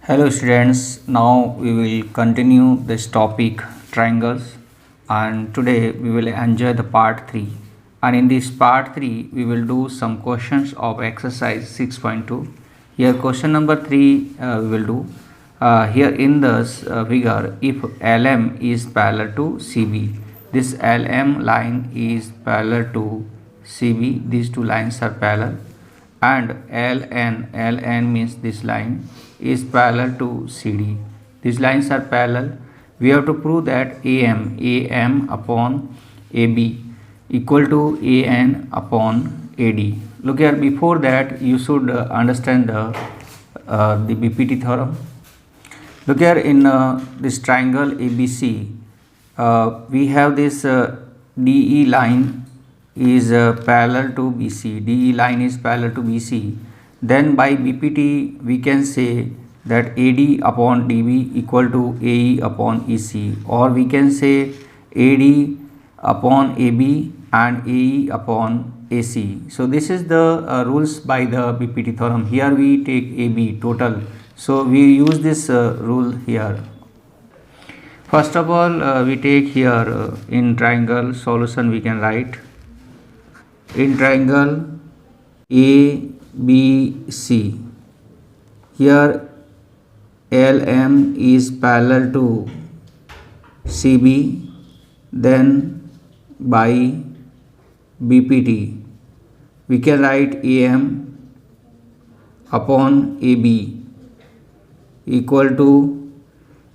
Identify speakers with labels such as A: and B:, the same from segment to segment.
A: Hello students, now we will continue this topic triangles, and today we will enjoy the part 3, and in this part 3 we will do some questions of exercise 6.2. Here question number 3 we will do. Here in this figure, if LM is parallel to CB, this LM line is parallel to CB, these two lines are parallel, and LN means this line is parallel to CD. These lines are parallel. We have to prove that AM upon AB equal to AN upon AD. Look here, before that you should understand the BPT theorem. Look here, in this triangle ABC, we have this DE line is parallel to BC. DE line is parallel to BC. Then by BPT we can say that AD upon DB equal to AE upon EC, or we can say AD upon AB and AE upon AC. So this is the rules by the BPT theorem. Here we take AB total. So we use this rule here. First of all, we take here in triangle solution we can write. In triangle ABC, here LM is parallel to CB, then by BPT we can write AM upon AB equal to,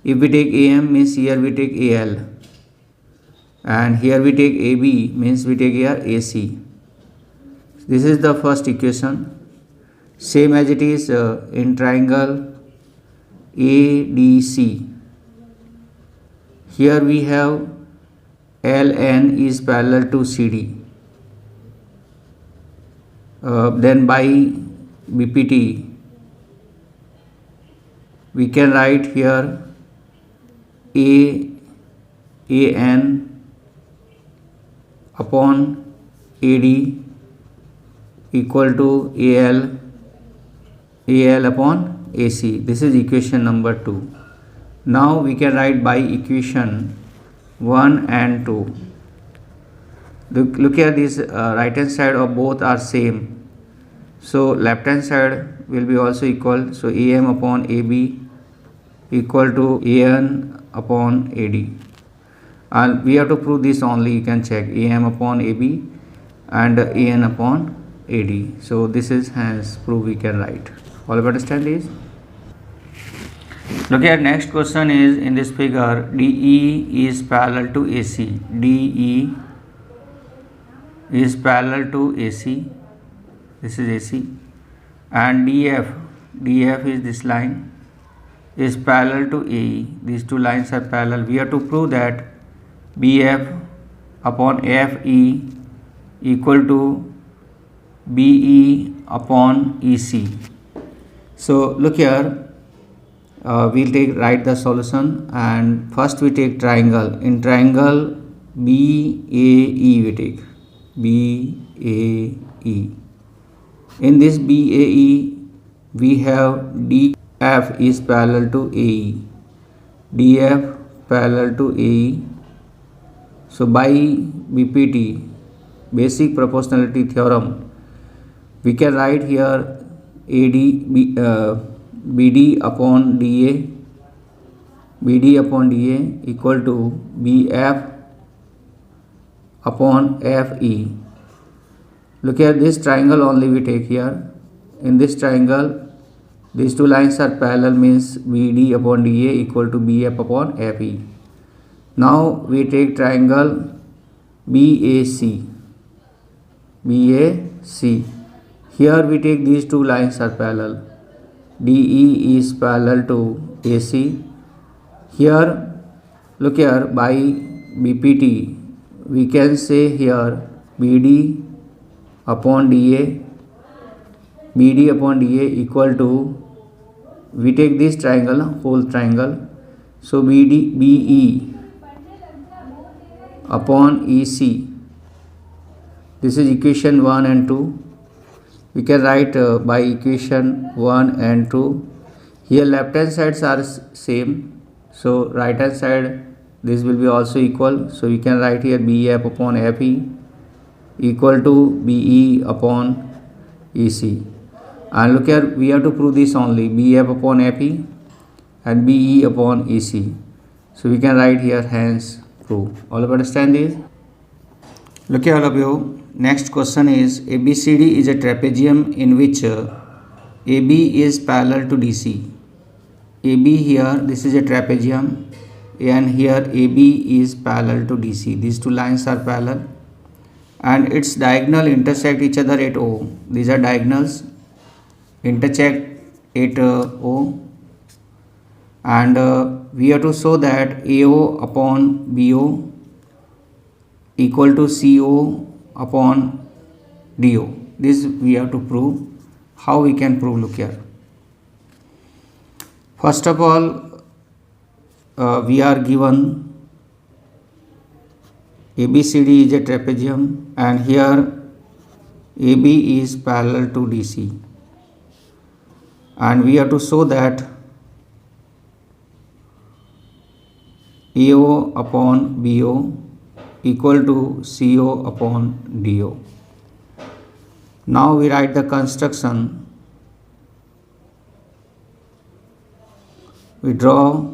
A: if we take AM means here we take AL, and here we take AB means we take here AC. This is the first equation. Same as it is in triangle ADC. Here we have LN is parallel to CD. Then by BPT we can write here AN upon AD equal to AL upon AC. This is equation number 2. Now we can write by equation 1 and 2. Look here, this right hand side of both are same. So left hand side will be also equal. So AM upon AB equal to AN upon AD. And we have to prove this only. You can check AM upon AB and AN upon AD. So this is hence proof we can write. All of understand this? Look at next question is in this figure, DE is parallel to AC. DE is parallel to AC. This is AC. And DF is this line is parallel to AE. These two lines are parallel. We have to prove that BF upon FE equal to BE upon EC. So look here, we'll write the solution, and first we take triangle. In triangle BAE we take BAE. In this BAE we have DF is parallel to AE. DF parallel to AE. So by BPT, basic proportionality theorem, we can write here BD upon DA equal to BF upon FE. Look at this triangle only we take here. In this triangle, these two lines are parallel, means BD upon DA equal to BF upon FE. Now we take triangle BAC. Here we take these two lines are parallel. DE is parallel to AC. Here, look here, by BPT we can say here BD upon DA equal to, we take this triangle, whole triangle, so BE upon EC. This is equation 1 and 2. We can write by equation 1 and 2. Here left hand sides are same, so right hand side this will be also equal, so we can write here BF upon FE equal to BE upon EC. And look here, we have to prove this only, BF upon FE and BE upon EC. So we can write here hence prove. All of you understand this? Look here all of you. Next question is ABCD is a trapezium in which AB is parallel to DC. AB here, this is a trapezium, and here AB is parallel to DC. These two lines are parallel and its diagonal intersect each other at O. These are diagonals intersect at O, and we have to show that AO upon BO equal to CO upon DO. This we have to prove. How we can prove? Look here. First of all, we are given ABCD is a trapezium and here AB is parallel to DC, and we have to show that AO upon BO equal to CO upon DO. Now we write the construction. We draw,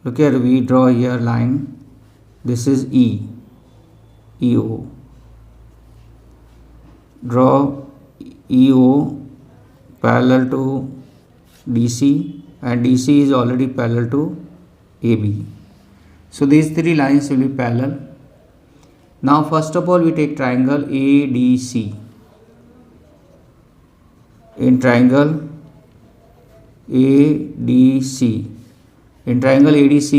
A: look here, we draw here line. This is EO. Draw EO parallel to DC, and DC is already parallel to AB. So these three lines will be parallel. Now first of all we take triangle ADC. In triangle ADC, in triangle ADC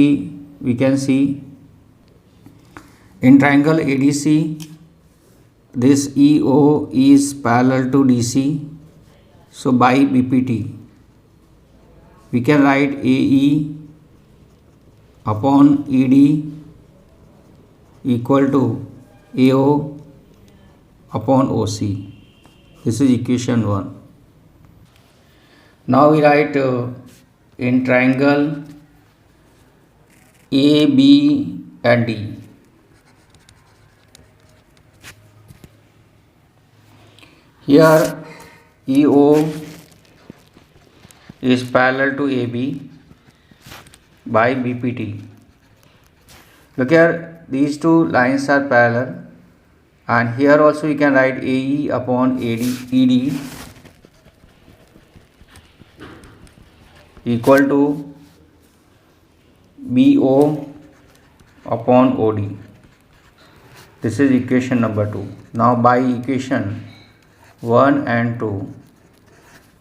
A: we can see, in triangle ADC this EO is parallel to DC, so by BPT we can write AE upon ED equal to AO upon OC. This is equation 1. Now we write in triangle AB and D. Here EO is parallel to AB by BPT. Look here, these two lines are parallel, and here also you can write AE upon ED equal to BO upon OD. This is equation number 2. Now by equation 1 and 2,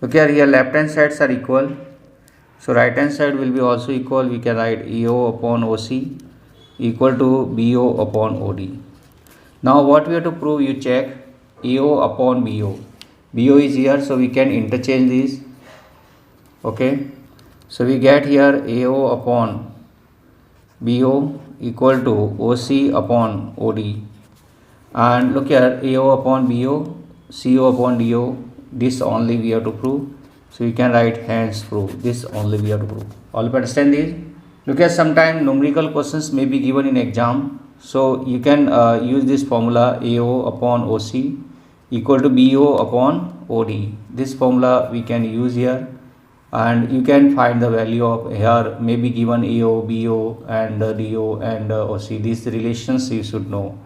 A: look here left hand sides are equal, so right hand side will be also equal. We can write AO upon OC equal to BO upon OD. Now what we have to prove, you check AO upon BO. BO is here, so we can interchange these. Okay, so we get here AO upon BO equal to OC upon OD, and look here AO upon BO, CO upon DO. This only we have to prove, so you can write hence prove. This only we have to prove. All of understand this? Look at sometimes numerical questions may be given in exam, so you can use this formula AO upon OC equal to BO upon OD. This formula we can use here, and you can find the value of here may be given AO, BO and DO and OC. These relations you should know.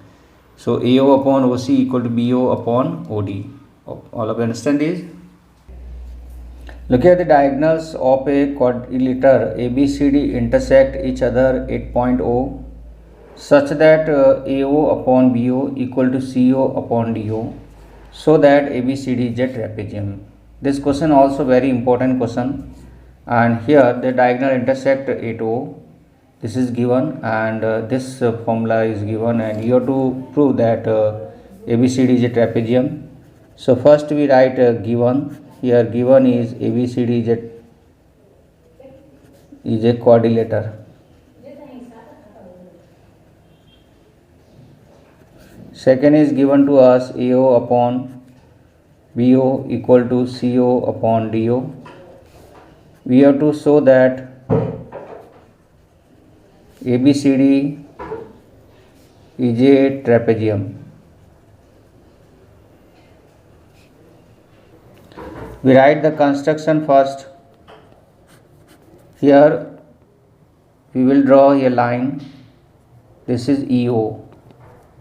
A: So AO upon OC equal to BO upon OD. All of you understand this? Look at the diagonals of a quadrilateral ABCD intersect each other at point O such that AO upon BO equal to CO upon DO, so that ABCD is a trapezium. This question also very important question, and here the diagonal intersect at O. This is given, and this formula is given, and you have to prove that ABCD is a trapezium. So first we write given. Here given is ABCD is a quadrilateral. Second is given to us AO upon BO equal to CO upon DO. we have to show that ABCD is a trapezium. We write the construction first. Here we will draw a line. This is EO,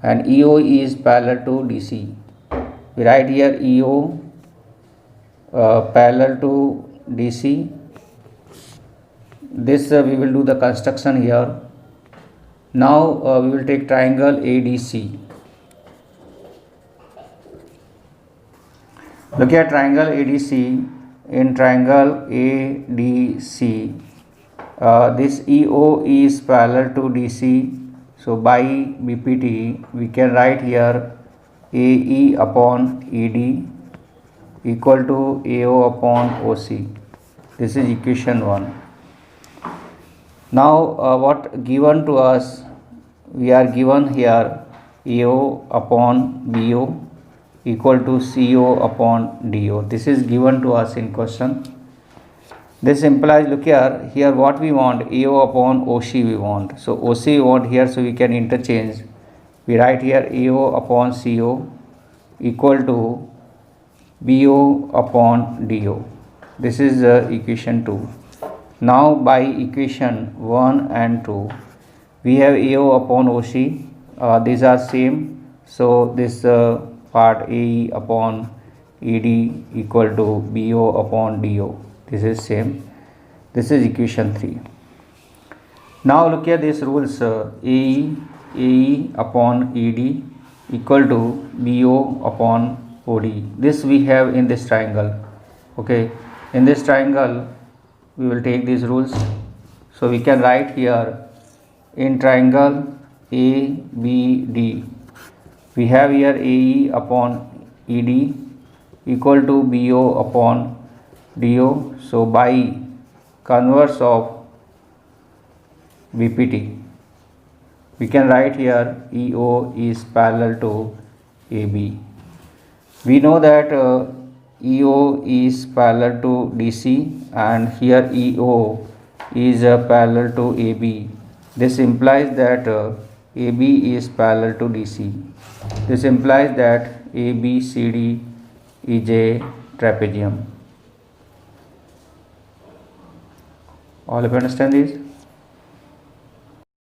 A: and EO is parallel to DC. We write here EO parallel to DC. This we will do the construction here. Now we will take triangle ADC. Look at triangle ADC. In triangle ADC, this EO is parallel to DC. So by BPT, we can write here AE upon ED equal to AO upon OC. This is equation 1. Now what given to us, we are given here AO upon BO equal to CO upon DO. This is given to us in question. This implies, look here what we want, AO upon OC we want. So OC we want here, so we can interchange. We write here AO upon CO equal to BO upon DO. This is equation 2. Now by equation 1 and 2, we have AO upon OC. These are same. So this part AE upon ED equal to BO upon DO. This is same. This is equation 3. Now look at these rules. AE upon ED equal to BO upon OD. This we have in this triangle. Okay. In this triangle, we will take these rules. So we can write here in triangle ABD. We have here AE upon ED equal to BO upon DO. So by converse of BPT, we can write here EO is parallel to AB. We know that EO is parallel to DC, and here EO is parallel to AB. This implies that AB is parallel to DC. This implies that ABCD is a trapezium. All of you understand this?